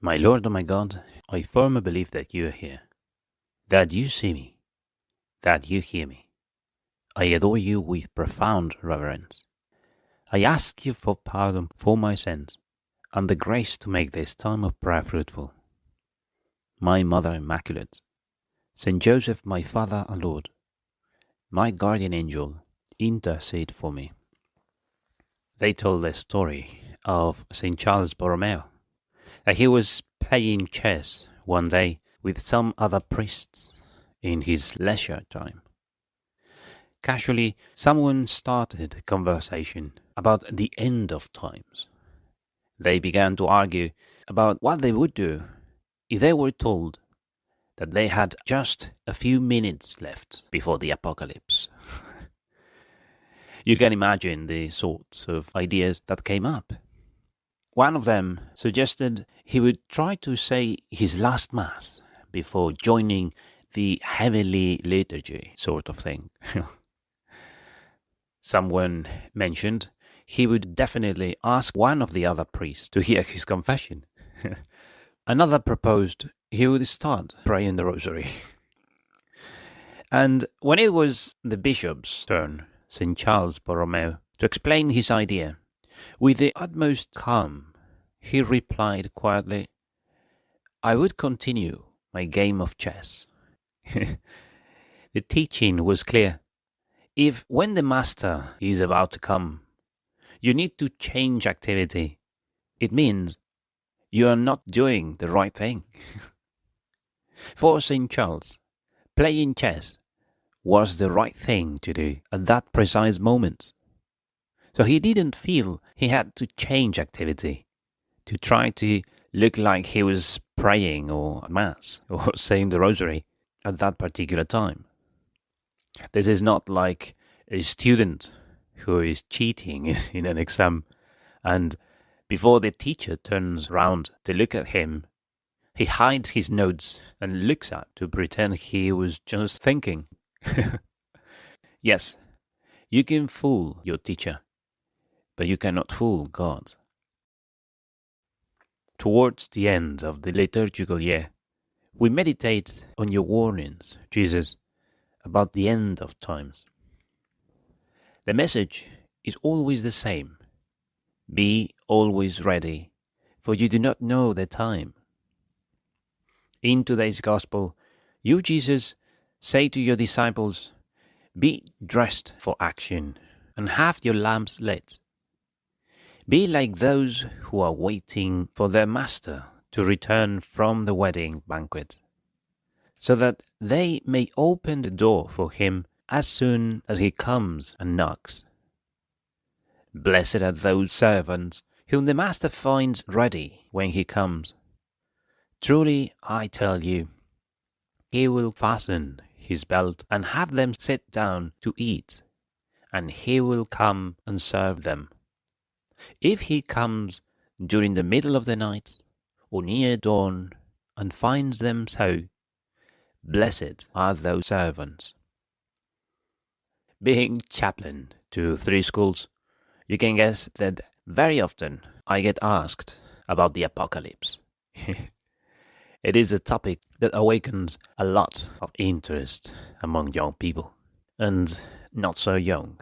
My Lord, my God, I firmly believe that you are here, that you see me, that you hear me. I adore you with profound reverence. I ask you for pardon for my sins and the grace to make this time of prayer fruitful. My Mother Immaculate, Saint Joseph, my Father and Lord, my guardian angel, intercede for me. They told the story of Saint Charles Borromeo, that he was playing chess one day with some other priests in his leisure time. Casually, someone started a conversation about the end of times. They began to argue about what they would do if they were told that they had just a few minutes left before the apocalypse. You can imagine the sorts of ideas that came up. One of them suggested he would try to say his last mass before joining the heavenly liturgy sort of thing. Someone mentioned he would definitely ask one of the other priests to hear his confession. Another proposed he would start praying the rosary. And when it was the bishop's turn, St. Charles Borromeo, to explain his idea, with the utmost calm, he replied quietly, "I would continue my game of chess." The teaching was clear. If when the master is about to come, you need to change activity, it means you are not doing the right thing. For St. Charles, playing chess was the right thing to do at that precise moment. So he didn't feel he had to change activity to try to look like he was praying or mass or saying the rosary at that particular time. This is not like a student who is cheating in an exam, and before the teacher turns round to look at him, he hides his notes and looks up to pretend he was just thinking. Yes, you can fool your teacher, but you cannot fool God. Towards the end of the liturgical year, we meditate on your warnings, Jesus, about the end of times. The message is always the same. Be always ready, for you do not know the time. In today's Gospel, you, Jesus, say to your disciples, be dressed for action and have your lamps lit. Be like those who are waiting for their master to return from the wedding banquet, so that they may open the door for him as soon as he comes and knocks. Blessed are those servants whom the master finds ready when he comes. Truly, I tell you, he will fasten his belt and have them sit down to eat, and he will come and serve them. If he comes during the middle of the night or near dawn and finds them so, blessed are those servants. Being chaplain to 3 schools, you can guess that very often I get asked about the apocalypse. It is a topic that awakens a lot of interest among young people, and not so young.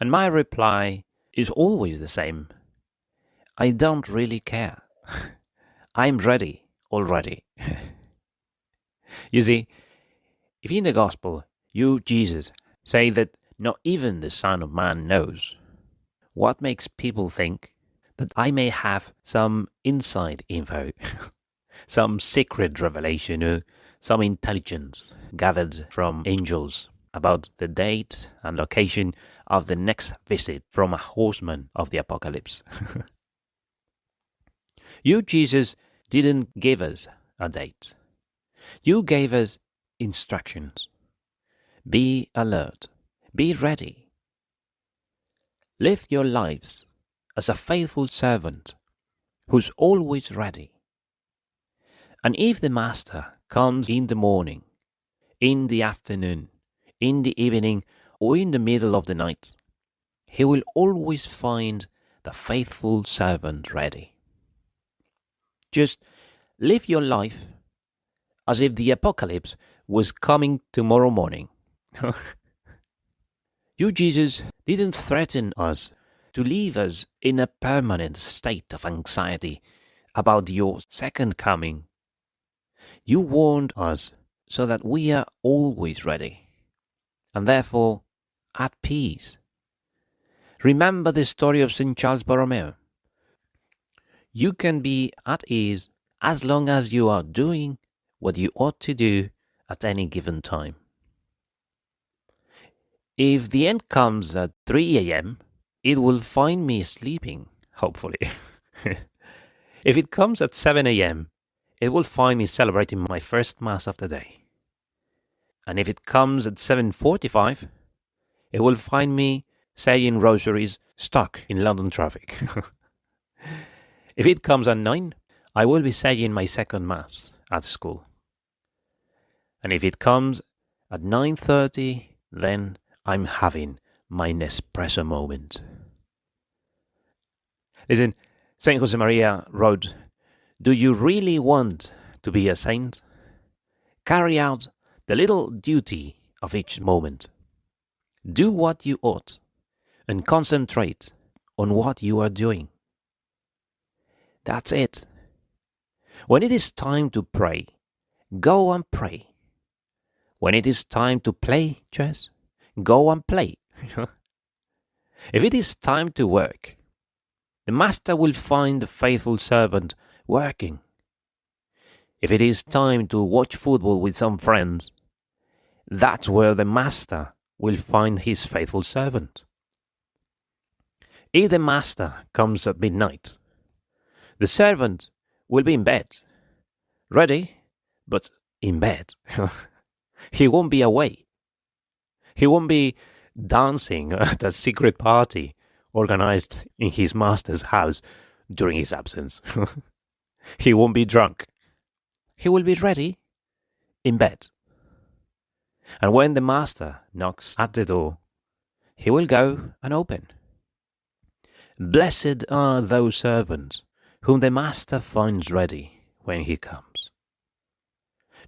And my reply is always the same. I don't really care. I'm ready already. You see, if in the Gospel you, Jesus, say that not even the Son of Man knows, what makes people think that I may have some inside info, some secret revelation, or some intelligence gathered from angels about the date and location of the next visit from a horseman of the apocalypse? You, Jesus, didn't give us a date. You gave us instructions. Be alert. Be ready. Live your lives as a faithful servant who's always ready. And if the master comes in the morning, in the afternoon, in the evening, or in the middle of the night, he will always find the faithful servant ready. Just live your life as if the apocalypse was coming tomorrow morning. You, Jesus, didn't threaten us to leave us in a permanent state of anxiety about your second coming. You warned us so that we are always ready, and therefore at peace. Remember the story of St. Charles Borromeo. You can be at ease as long as you are doing what you ought to do at any given time. If the end comes at 3 a.m., it will find me sleeping, hopefully. If it comes at 7 a.m., it will find me celebrating my first Mass of the day. And if it comes at 7:45, it will find me saying rosaries stuck in London traffic. If it comes at 9, I will be saying my second Mass at school. And if it comes at 9:30, then I'm having my Nespresso moment. Listen, Saint Josemaria wrote, "Do you really want to be a saint? Carry out the little duty of each moment. Do what you ought and concentrate on what you are doing. That's it. When it is time to pray, go and pray. When it is time to play chess, go and play. If it is time to work, the master will find the faithful servant working. If it is time to watch football with some friends, that's where the master will find his faithful servant. If the master comes at midnight, the servant will be in bed, ready, but in bed. He won't be away. He won't be dancing at a secret party organized in his master's house during his absence. He won't be drunk. He will be ready in bed. And when the master knocks at the door, he will go and open. Blessed are those servants whom the master finds ready when he comes.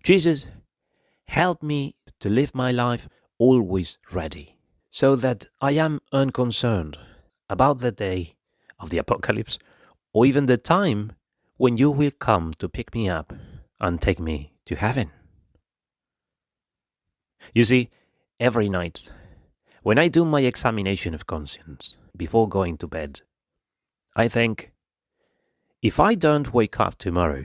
Jesus, help me to live my life always ready, so that I am unconcerned about the day of the apocalypse, or even the time when you will come to pick me up and take me to heaven. You see, every night, when I do my examination of conscience before going to bed, I think, if I don't wake up tomorrow,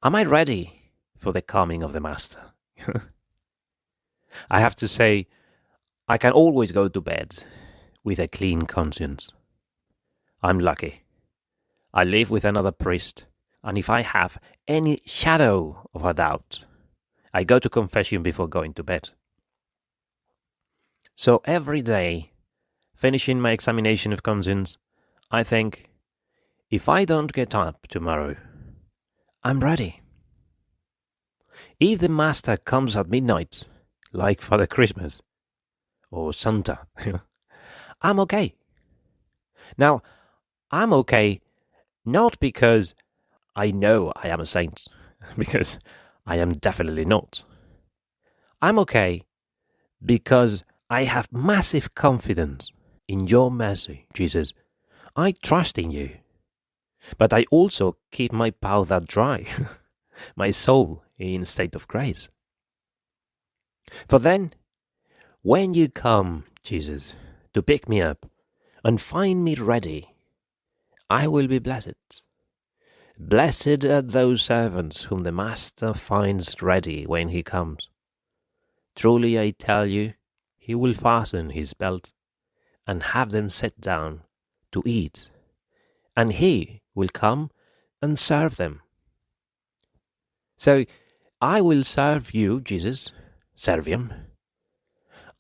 am I ready for the coming of the Master? I have to say, I can always go to bed with a clean conscience. I'm lucky. I live with another priest, and if I have any shadow of a doubt, I go to confession before going to bed. So every day, finishing my examination of conscience, I think, if I don't get up tomorrow, I'm ready. If the Master comes at midnight, like Father Christmas or Santa, I'm okay. Now, I'm okay not because I know I am a saint, because I am definitely not. I'm okay because I have massive confidence in your mercy, Jesus. I trust in you. But I also keep my powder dry, my soul in state of grace. For then, when you come, Jesus, to pick me up and find me ready, I will be blessed. Blessed are those servants whom the Master finds ready when he comes. Truly I tell you, he will fasten his belt and have them sit down to eat, and he will come and serve them. So I will serve you, Jesus, servium,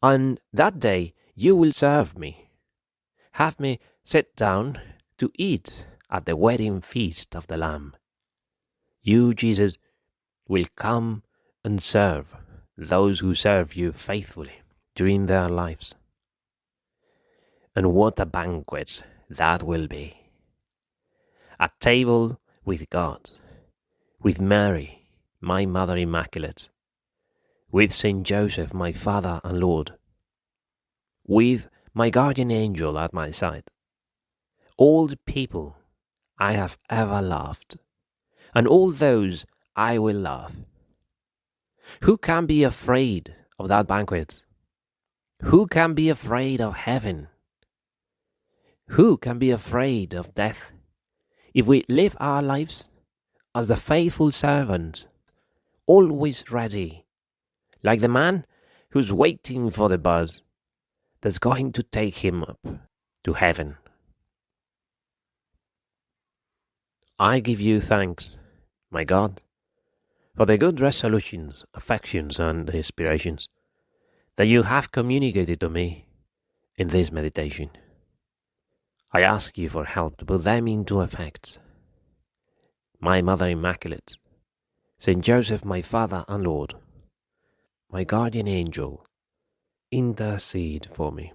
and that day you will serve me. Have me sit down to eat at the wedding feast of the Lamb. You, Jesus, will come and serve those who serve you faithfully during their lives. And what a banquet that will be! A table with God, with Mary, my Mother Immaculate, with Saint Joseph, my Father and Lord, with my guardian angel at my side, all the people I have ever loved, and all those I will love. Who can be afraid of that banquet? Who can be afraid of heaven? Who can be afraid of death if we live our lives as the faithful servant, always ready, like the man who's waiting for the bus that's going to take him up to heaven? I give you thanks, my God, for the good resolutions, affections, and inspirations that you have communicated to me in this meditation. I ask you for help to put them into effect. My Mother Immaculate, Saint Joseph, my Father and Lord, my guardian angel, intercede for me.